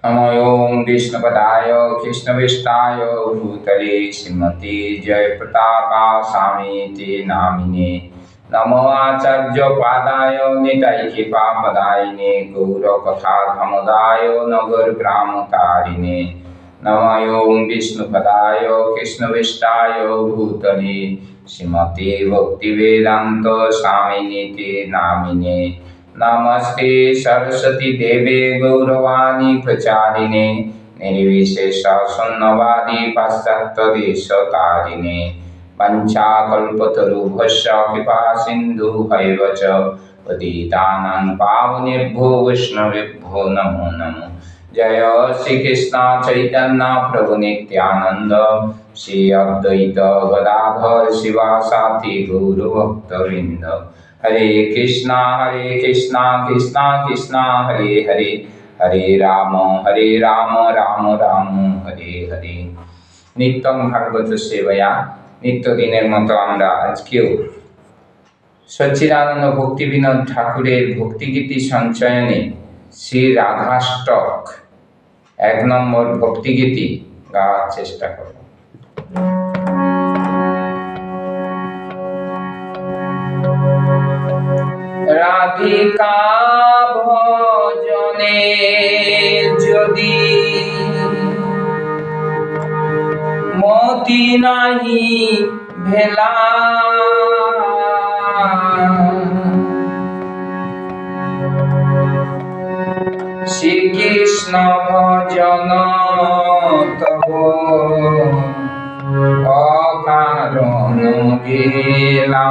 नमो ओं विष्णुपदाय कृष्णविष्टाय भूतले श्रीमती जयप्रतापा स्वामीति नामिने नमो आचार्यपादाय निताइकृपापदायिने गौरकथाधमुदाय नगरग्रामतारिणे नमो ओं विष्णुपदाय कृष्णविष्टाय भूतले श्रीमती भक्तिवेदान्त स्वामिनीति नामिने नमस्ते सरस्वती देवे गौरवाणी प्रचारिणे निर्विशेष शून्यवादी पाश्चात्यदेशतारिणे वंशाकल्पतरुभ्यश्च कृपा सिन्धुभैव च पतितानां पावनेभ्यो वैष्णवेभ्यो नमो नमो। जय श्री कृष्ण चैतन्य प्रभु नित्यानंद श्री अद्वैत गदाधर शिवासादि गौर भक्तवृंद। हरे कृष्णा कृष्णा कृष्णा हरे हरे हरे राम राम राम हरे हरे। नित्यं भागवत सेवया नित्य दिनेर मतो आमरा आजकेও सच्चिदानंद भक्ति विनोद ठाकुरेर भक्तिगीति सञ्चयने श्री राधाष्टक 1 নম্বর भक्तिगीति गाওয়ার চেষ্টা করব। राधिका भजने যদি মতি নাহি ভেলা শ্রীকৃষ্ণ ভজন তব অকারণ গেলা।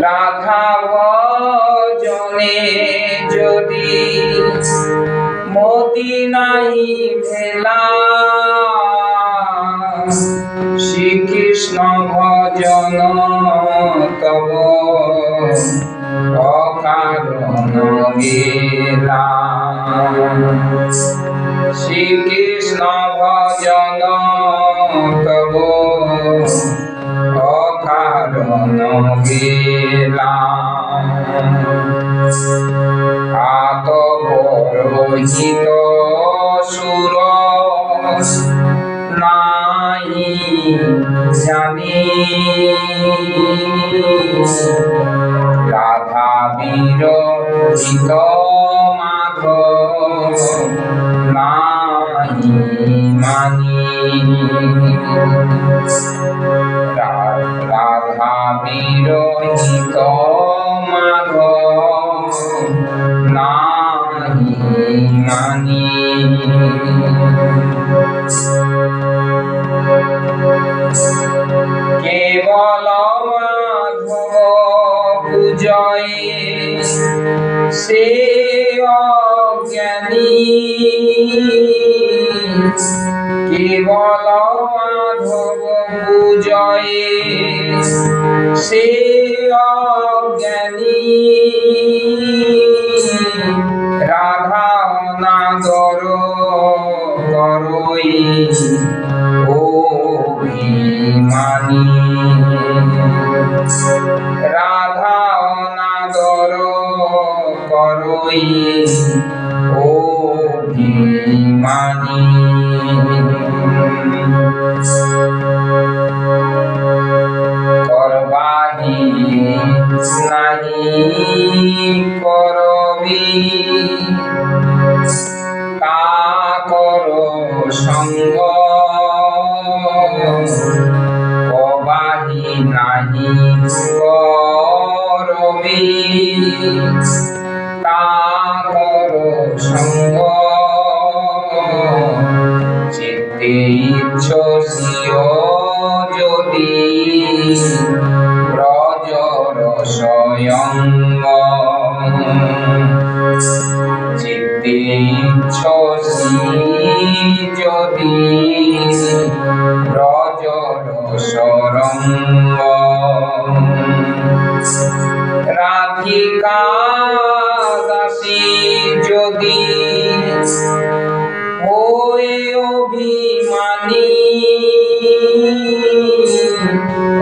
রাধা ভজনে যদি মতি নাহি ভেলা শ্রীকৃষ্ণ ভজন তব অকারণ গেলা। শ্রীকৃষ্ণ ভজন তব অকারণ গেলা। আতপরহিত সুর নাহি জানি রাধা বিরহিত মাধব নাহি মানি। রাধা বিরহিত মাধব নাহি মানি। কেবল মাধব পূজয়ে সে অজ্ঞানী কেবল মাধব পূজয়ে সে অজ্ঞানী রাধা অনাদর করই অভিমানী রাধা অনাদর করই অভিমানী। করবাহি নাহি করবি তা কর সঙ্গ কবাহি নাহি করবি তা কর সঙ্গ চিত্তে ইচ্ছসিও যদি ব্রজ রসয়ঙ্গ চিত্তে ইচ্ছসি যদি ব্রজ রসরঙ্গ। রাধিকা দাসী যদি হয়ে অভিমানী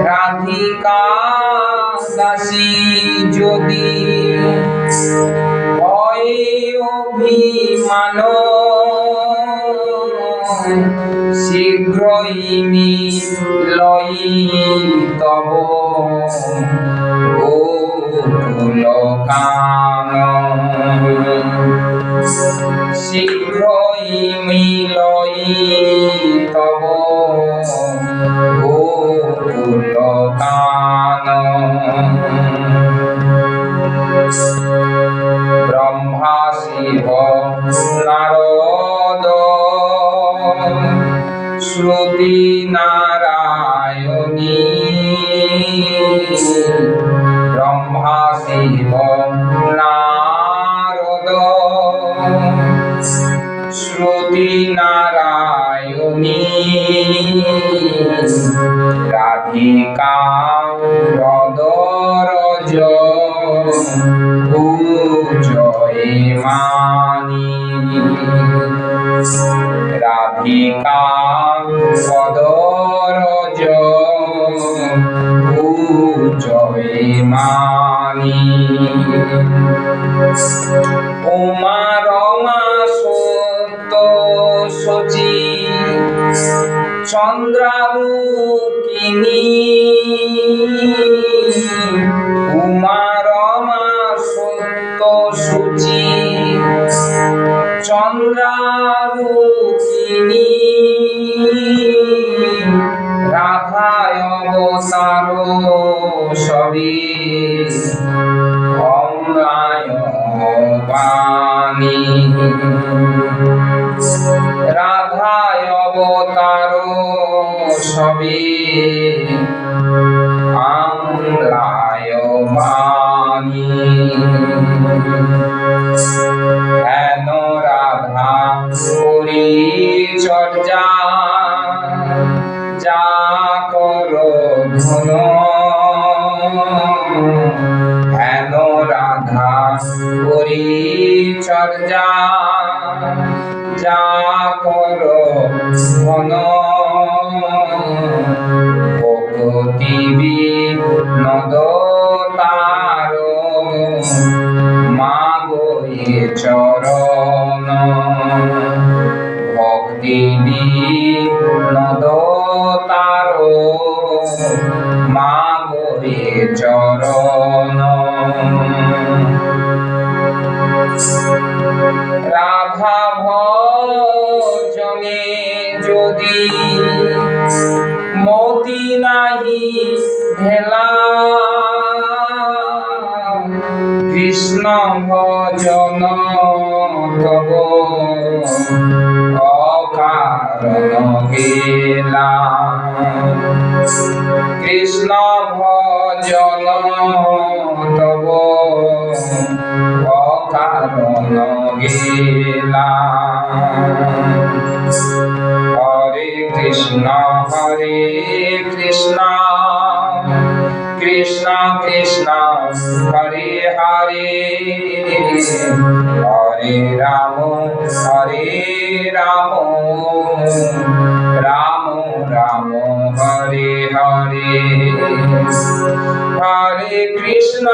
রাধিকা দাসী যদি প্রাণ শীঘ্রই মিলই তব গোকুল কান শীঘ্রই মিলই তব গোকুল কান ব্রহ্মা শিব নারদ শ্রুতি নারায়ণী ব্রহ্মা শিব নারদ শ্রুতি নারায়ণী রাধিকা রদরজ জয় মানি রাধিকা পদরজ জয় মানি উমা রমা সত্য সচি চন্দ্রামুকিনী উমা রমা সত্য সূচি চন্দ্রামুকিনী রাধায় অবতার সবে অমরায় বাণী রাধায় অবতার সবে আমলায় বাণী হেন রাধা পরিচর্যা যা করো ধন হেন রাধা পরিচর্যা যা করো ধন ভক্তি বিনোদ তার মাগোয়ে চরণ ভক্তি বিনোদ তার মাগোয়ে চরণ রাধা ভজনে যদি মতি নাহি ভেলা কৃষ্ণ ভজন তব অকারণ গেলা কৃষ্ণ ভজন তব অকারণ গেলা হরে কৃষ্ণ কৃষ্ণ কৃষ্ণ হরে হরে হরে রাম রাম রাম হরে হরে হরে কৃষ্ণ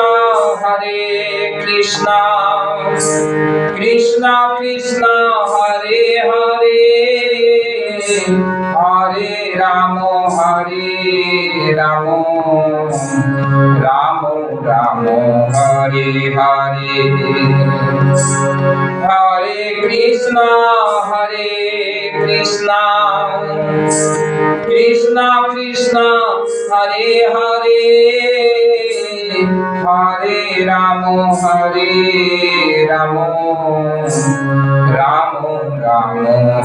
কৃষ্ণ কৃষ্ণ হরে হরে হরে রাম রাম রাম হরে হরে হরে কৃষ্ণ কৃষ্ণ কৃষ্ণ হরে হরে হরে রাম রাম রাম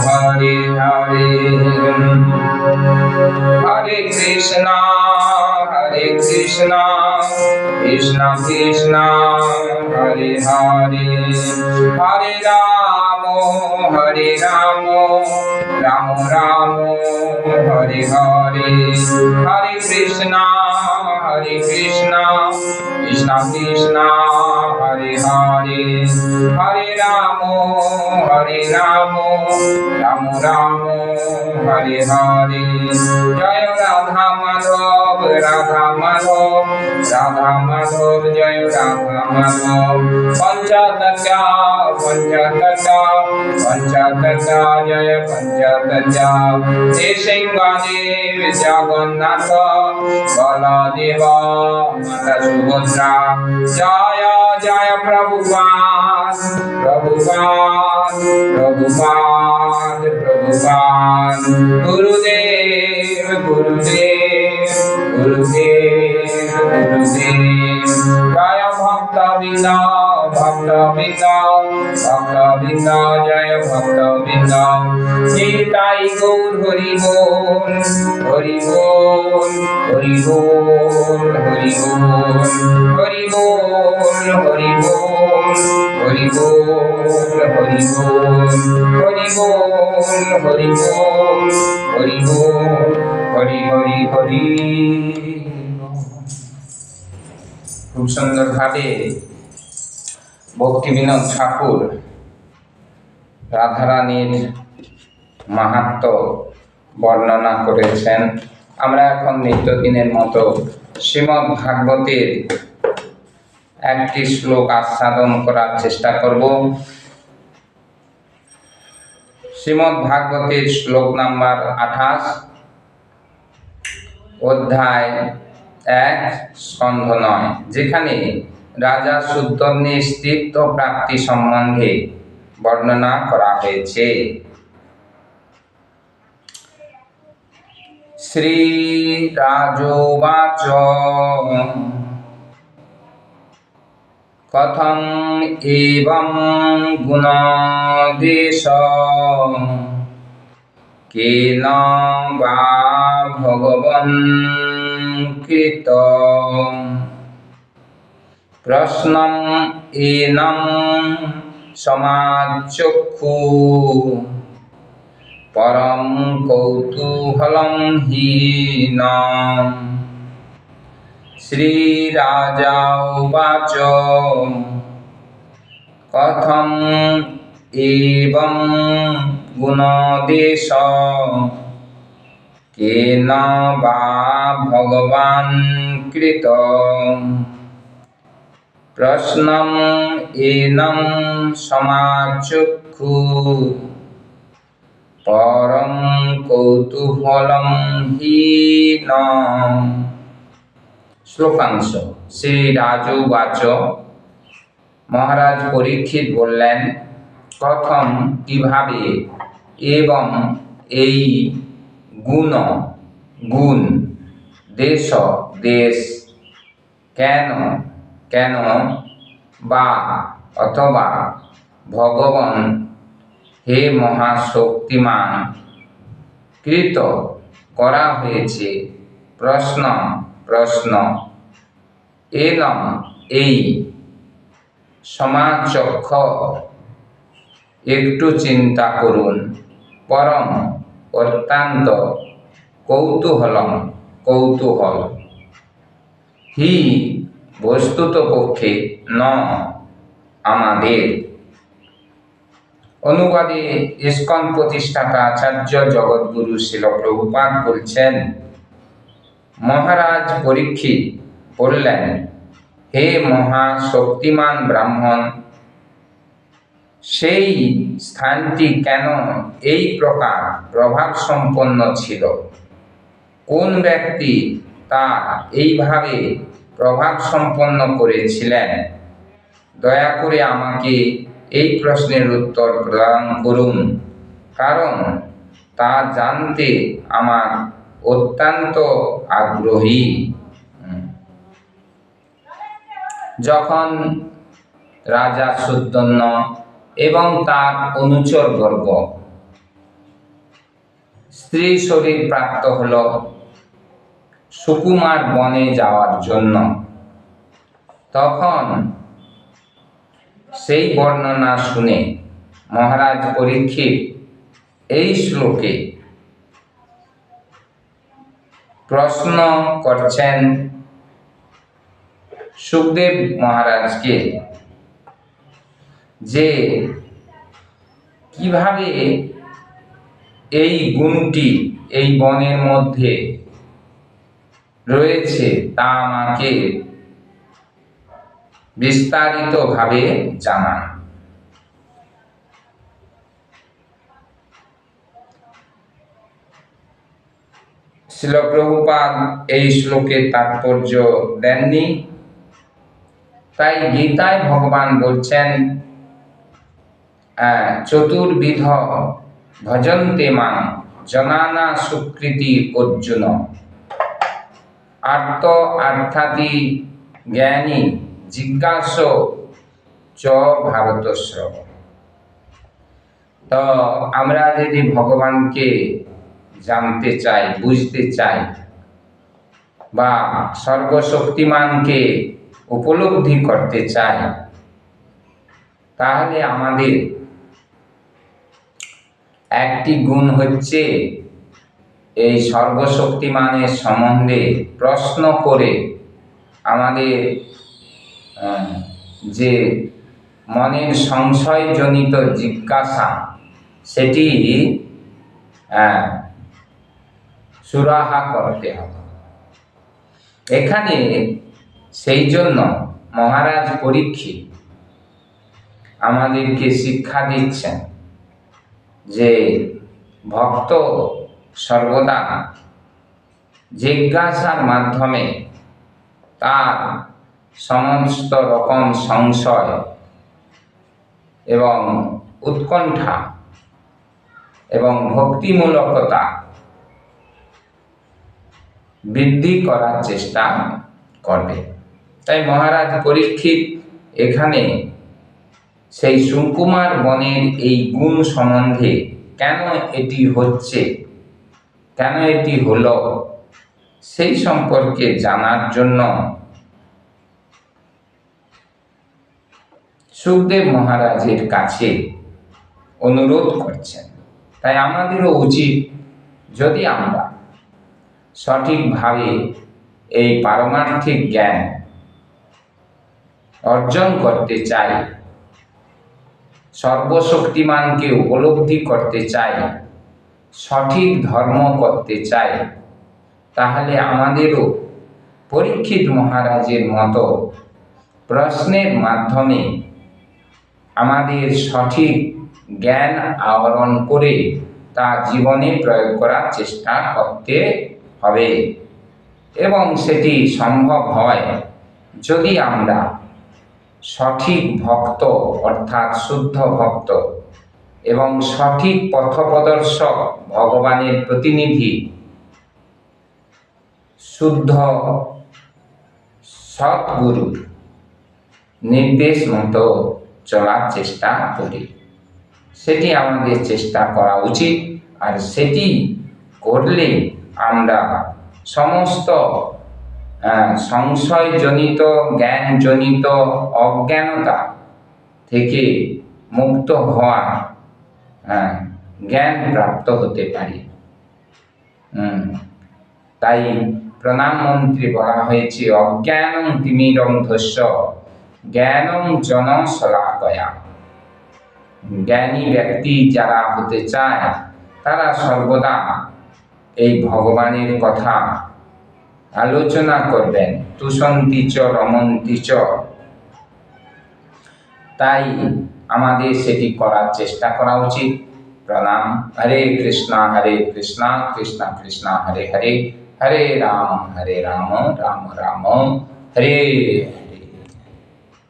হরে হরে হরে কৃষ্ণ কৃষ্ণ কৃষ্ণ হরে হরে হরে রাম রাম হরে হরে হরে কৃষ্ণ কৃষ্ণ কৃষ্ণ হরে হরে হরে রাম রাম হরে হরে জয় রাধা মাধব জয় রাধা মাধব পঞ্চতত্ত্বা पंचतत्व जय पंचतत्व हे सिंहदेव जगन्नाथ बलदेव माता सुभद्रा जय जय प्रभुपाद प्रभुपाद प्रभुपाद प्रभुपाद गुरुदेव गुरुदेव गुरुदेव गुरुदेव जय भक्तवृंद भक्तवृंद भक्तवृंद जय भक्तवृंद निताई गौर हरि बोल हरि बोल हरि बोल हरि बोल हरि बोल हरि बोल हरि बोल हरि बोल हरि बोल हरि बोल हरि बोल हरि हरि हरि। खूब सुंदर भावे भक्तिविनोद ठाकुर রাধারানীর মাহাত্ম্য বর্ণনা করেছেন। আমরা এখন নিত্যদিনের মতো শ্রীমদ্ ভাগবতের একটি শ্লোক আস্বাদন করার চেষ্টা করব। শ্রীমদ্ ভাগবতের শ্লোক নাম্বার 28, অধ্যায় 1, স্কন্ধ 9, যেখানে রাজা সুদ্ধন্যের স্ত্রীত্ব প্রাপ্তি সম্বন্ধে বর্ণনা করা হয়েছে। শ্রী রাজোবাচ কথম এবং গুণদেশ কেন বা ভগবন কৃত প্রশ্নম এনম সমাচক্ষু পরম কৌতূহলম হীনম। শ্রী রাজা উবাচ কথম এবং গুণদেশ কেন বা ভগবান কৃত প্রশ্নম এনম সমাচক্ষু পরম কৌতূহলম হীনম। শ্লোকাংশ। শ্রী রাজোবাচ, মহারাজ পরীক্ষিত বললেন, প্রথম কিভাবে, এবং এই গুণ গুণ, দেশ দেশ, কেন কেন, বা অথবা, ভগবান হে মহাশক্তিমান, কৃত করা হয়েছে, প্রশ্ন প্রশ্ন, এনম এই, সমাচক্ষ একটু চিন্তা করুন, পরম অত্যন্ত, কৌতূহলম কৌতূহল, হি বস্তুতপক্ষে, ন আমাদের। অনুবাদে ইস্কন প্রতিষ্ঠাতা আচার্য জগৎগুরু শ্রীল প্রভুপাদ বলছেন, মহারাজ পরীক্ষিত বললেন, হে মহাশক্তিমান ব্রাহ্মণ, সেই স্থানটি কেন এই প্রকার প্রভাব সম্পন্ন ছিল? কোন ব্যক্তি তা এইভাবে প্রভাব সম্পন্ন করেছিলেন? দয়া করে আমাকে এই প্রশ্নের উত্তর প্রদান করুন, কারণ তা জানতে আমার অত্যন্ত আগ্রহী। যখন রাজা সুদ্ধন্য এবং তার অনুচরবর্গ স্ত্রী শরীর প্রাপ্ত হল সুকুমার বনে যাওয়ার জন্য, তখন সেই বর্ণনা শুনে মহারাজ পরীক্ষিত এই শ্লোকে প্রশ্ন করছেন সুখদেব মহারাজকে, যে কিভাবে এই গুণটি এই বনের মধ্যে রয়েছে তা আমাকে বিস্তারিতভাবে জানান। শ্রীল প্রভুপাদ এই শ্লোকের তাৎপর্য দেননি। তাই গীতায় ভগবান বলছেন চতুর্বিধ ভজন্তে মাং জনানা সুকৃতি অর্জুন আর্ত আর্থাতি জ্ঞানী জিজ্ঞাস চ ভারতশ্রব। তো আমরা যদি ভগবানকে জানতে চাই, বুঝতে চাই, বা সর্বশক্তিমানকে উপলব্ধি করতে চাই, তাহলে আমাদের একটি গুণ হচ্ছে এই সর্বশক্তিমানের সম্বন্ধে প্রশ্ন করে আমাদের যে মনের সংশয়জনিত জিজ্ঞাসা সেটি সুরাহা করতে হবে। এখানে সেই জন্য মহারাজ পরীক্ষিত আমাদেরকে শিক্ষা দিচ্ছেন যে ভক্ত সর্বদা জিজ্ঞাসার মাধ্যমে তার সমস্ত রকম সংশয় এবং উৎকণ্ঠা এবং ভক্তিমূলকতা বৃদ্ধি করার চেষ্টা করবে। তাই মহারাজ পরীক্ষিত এখানে সেই সুকুমার বনের এই গুণ সম্বন্ধে কেন এটি হচ্ছে, কেন এটি হলো, সেই সম্পর্কে জানার জন্য সুখদেব মহারাজের কাছে অনুরোধ করছেন। তাই আমাদেরও উচিত, যদি আমরা সঠিকভাবে এই পারমার্থিক জ্ঞান অর্জন করতে চাই, সর্বশক্তিমানকে উপলব্ধি করতে চাই, সঠিক ধর্ম করতে চাই, তাহলে আমাদেরও পরীক্ষিত মহারাজের মতো প্রশ্নের মাধ্যমে আমাদের সঠিক জ্ঞান আহরণ করে তা জীবনে প্রয়োগ করার চেষ্টা করতে হবে। এবং সেটি সম্ভব হয় যদি আমরা সঠিক ভক্ত অর্থাৎ শুদ্ধ ভক্ত এবং সঠিক পথপ্রদর্শক ভগবানের প্রতিনিধি শুদ্ধ সৎগুরুর নির্দেশ মতো চলার চেষ্টা করি। সেটি আমাদের চেষ্টা করা উচিত। আর সেটি করলে আমরা সমস্ত সংশয়জনিত জ্ঞানজনিত অজ্ঞানতা থেকে মুক্ত হওয়ার জ্ঞান প্রাপ্ত হতে পারি। তাই প্রণাম মন্ত্রে বলা হয়েছে অজ্ঞানং তিমিরন্ধস্য জ্ঞানং জনশলাকয়া। জ্ঞানী ব্যক্তি যারা হতে চায় তারা সর্বদা এই ভগবানের কথা আলোচনা করবেন, তুষন্তি চ রমন্তি চ। তাই আমাদের সেটি করার চেষ্টা করা উচিত। প্রণাম। হরে কৃষ্ণ কৃষ্ণ কৃষ্ণ হরে হরে, হরে রাম রাম রাম হরে